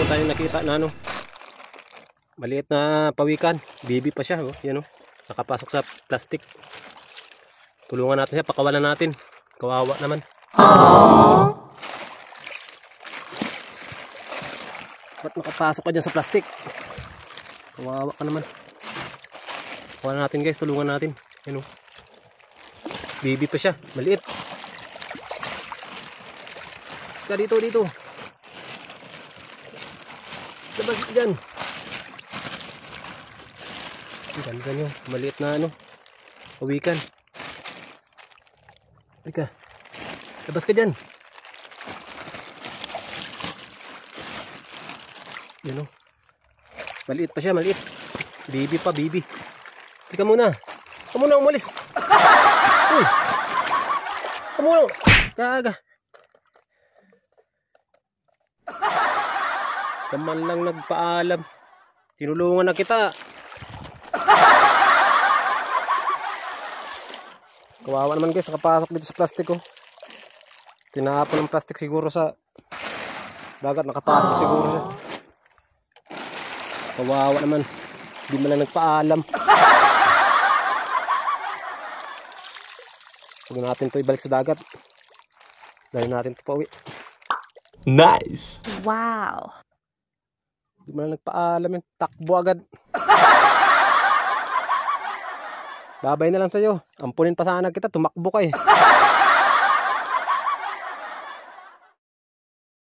meron tayong nakita na ano, maliit na pawikan. Baby pa siya, oh. Yan, oh. Nakapasok sa plastic. Tulungan natin siya, pakawalan natin. Kawawa naman. Ba't nakapasok ka dyan sa plastic? Kawawa ka naman. Pakawalan natin guys, tulungan natin. Yan, oh. Baby pa siya, maliit. Dito. Labas dyan. Ganda nyo. Maliit na ano. Pawikan. Halika. Labas ka dyan. Yan o. Maliit pa siya. Maliit. Baby pa. Baby. Halika muna. Halika muna umalis. Uy. Halika muna. Kaga. Kaman lang nagpaalam. Tinulungan na kita. Kawawa naman guys, nakapasok dito sa plastic oh. Tinapon ng plastic siguro sa dagat, nakapasok siguro siya. Kawawa naman. Hindi man lang nagpaalam. Huwag natin ito ibalik sa dagat. Dahil natin ito pauwi. Nice! Wow! Hindi mo lang nagpaalam yun. Takbo agad. Babay na lang sa'yo. Ampunin pa sana kita. Tumakbo ka eh.